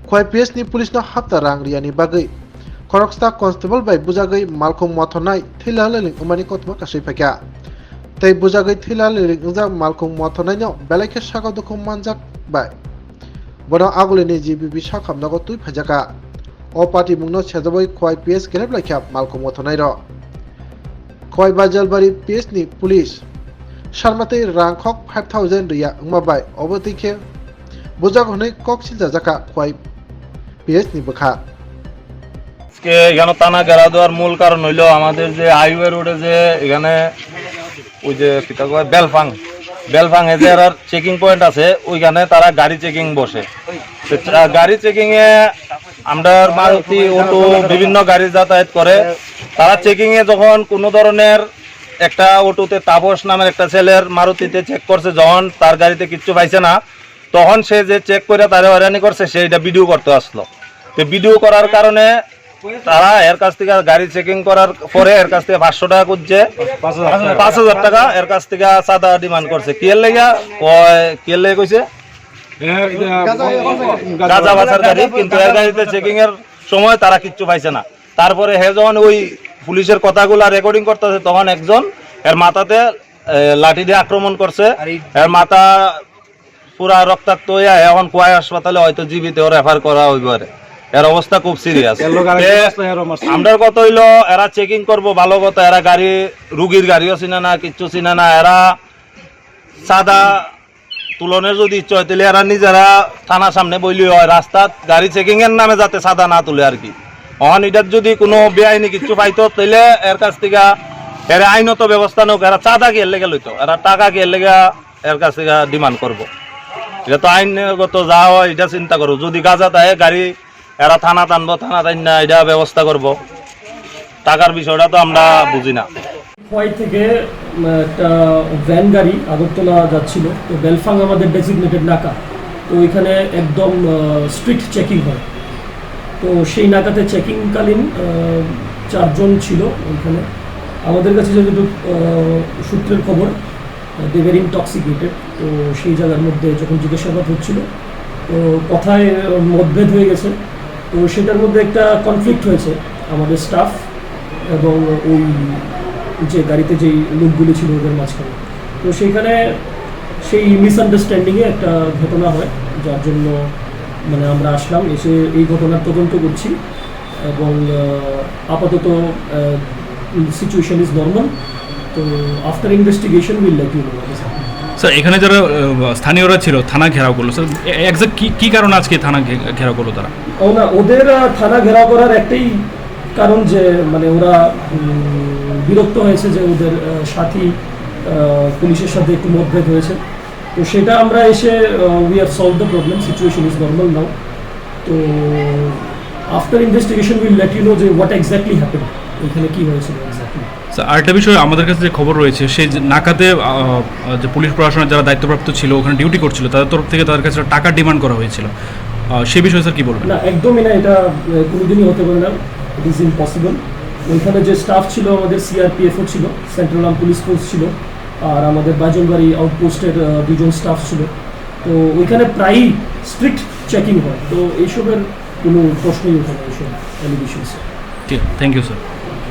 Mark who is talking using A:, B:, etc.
A: khwai PS ni police no hapta Rwya ni bagai Koroksta constable by Bujakkha Malkhung Mothornai Thila leling umani kotma kasai phakya tei Bujakkha Thila leling ungjak Malkhung Mothornai no belai saka dukhum manjak bai bono agulini GBB sakhamnago tui phajaka o Patimung no sejaboi khwai PS grab laikha Malkhung Mothornai ro khwai bajalbari PS ni police sarmatei rangkhok 5000 Rwya ungma bai obotike Bujakkha nei koksil jaka khwai PS ni bukha
B: এখানে টানা ঘেরা দেওয়ার মূল কারণ হইল আমাদের যে highway রোডে যে এখানে ওই যে বেলফাং এ যে চেকিং পয়েন্ট আছে ওইখানে তারা গাড়ি চেকিং বসে গাড়ি চেকিং এ আমরা মারুতি অটো বিভিন্ন গাড়ি যাতায়াত করে তারা চেকিং এ যখন কোনো ধরনের একটা অটোতে তাপস নামের একটা ছেলের মারুতিতে চেক করছে যখন তার গাড়িতে কিচ্ছু পাইছে না তখন সে যে চেক করে তারে হয়রানি করছে সেইটা ভিডিও করতে আসলো তো ভিডিও করার কারণে তারা এর কাছ থেকে গাড়ি চেকিং করার পরে এর কাছ থেকে 500 টাকা করছে 5000 টাকা এর কাছ থেকে চাঁদা ডিমান্ড করছে কি এর লাগা কইছে গাঁজা বাছার গাড়ি কিন্তু এর গাড়িতে চেকিং এর সময় তারা কিচ্ছু পাইছে না তারপরে হে যখন ওই পুলিশের কথাগুলো রেকর্ডিং করতেছে তখন একজন এর মাথাতে লাঠি দিয়ে আক্রমণ করছে এর মাথা পুরা রক্তাক্ত হয়ে এখন কোয়াই হাসপাতালে হয়তো জীবিত রেফার করা হইব এর অবস্থা খুব সিরিয়াস আমরা কত হইলো এরা চেকিং করবো ভালো কথা এরা গাড়ি রুগীর গাড়িও চিনে না কিচ্ছু চিনে না এরা সাদা তুলনের যদি ইচ্ছা হয় তাহলে এরা নিজেরা থানার সামনে বইলি হয় রাস্তাত গাড়ি চেকিং এর নামে যাতে সাদা না তুলে আর কি অহন এটার যদি কোনো বেআইনি কিছু পাইতো তাহলে এর কাছ থেকে এরা আইনত ব্যবস্থা নোক এরা চাঁদা গিয়ে লেগে লইতো এরা টাকা গিয়ে লেগে এর কাছ থেকে ডিমান্ড করবো এটা তো আইনগত যা হয় এটা চিন্তা করো যদি গাঁজা তাই গাড়ি এরা থানা টানবো থানা টান না এটা ব্যবস্থা করব টাকার বিষয়টা তো আমরা বুঝি না
C: খোয়াই থেকে একটা ভ্যান গাড়ি আগরতলা যাচ্ছিল তো বেলফাং আমাদের ডেজিগনেটেড নাকা তো ওইখানে একদম স্ট্রিক্ট চেকিং হয় তো সেই নাকাতে চেকিংকালীন 4 জন ছিল ওইখানে আমাদের কাছে যেহেতু সূত্রের খবর দে ভেরি ইনটক্সিকেটেড তো সেই জায়গার মধ্যে যখন জিজ্ঞাসাবাদ হচ্ছিল তো কথায় মতভেদ হয়ে গেছে তো সেটার মধ্যে একটা কনফ্লিক্ট হয়েছে আমাদের স্টাফ এবং ওই যে গাড়িতে যেই লোকগুলি ছিল ওদের মাঝখানে তো সেইখানে সেই মিসআন্ডারস্ট্যান্ডিংয়ে একটা ঘটনা হয় যার জন্য মানে আমরা আসলাম এসে এই ঘটনার তদন্ত করছি এবং আপাতত সিচুয়েশন ইজ নর্মাল তো after investigation will let you know what is happening
D: sir এখানে যারা স্থানীয়রা ছিল থানা ঘেরাও করলো স্যার এক্সাক্ট কী কারণ আজকে থানা ঘেরাও করলো তারা
C: না ওদের থানা ঘেরাও করার একটাই কারণ যে মানে ওরা বিরক্ত হয়েছে যে ওদের সাথী পুলিশের সাথে একটু মতভেদ হয়েছে তো সেটা আমরা এসে we have solve the problem situation is normal now তো after investigation will let you know যে হোয়াট এক্স্যাক্টলি হ্যাপেন এখানে কী হয়েছিল এক্স্যাক্টলি
D: স্যার আরেকটা বিষয় আমাদের কাছে যে খবর রয়েছে সেই নাকাতে যে পুলিশ প্রশাসনের যারা দায়িত্বপ্রাপ্ত ছিল ওখানে ডিউটি করছিল তাদের তরফ থেকে তাদের কাছে টাকা ডিমান্ড করা হয়েছিল সে বিষয়ে স্যার কী বলবেন
C: না একদমই না এটা কোনোদিনই হতে পারে না ইট ইজ ইম্পসিবল ওইখানে যে স্টাফ ছিল আমাদের সিআরপিএফও ছিল সেন্ট্রাল আর্ম পুলিশ ফোর্স ছিল আর আমাদের বাজলবাড়ি আউটপোস্টের 2 জন স্টাফ ছিল তো ওইখানে প্রায়ই স্ট্রিক্ট চেকিং হয় তো এইসবের কোনো প্রশ্নই ওঠে না এইসব এলিগেশনসে
D: ঠিক থ্যাংক ইউ স্যার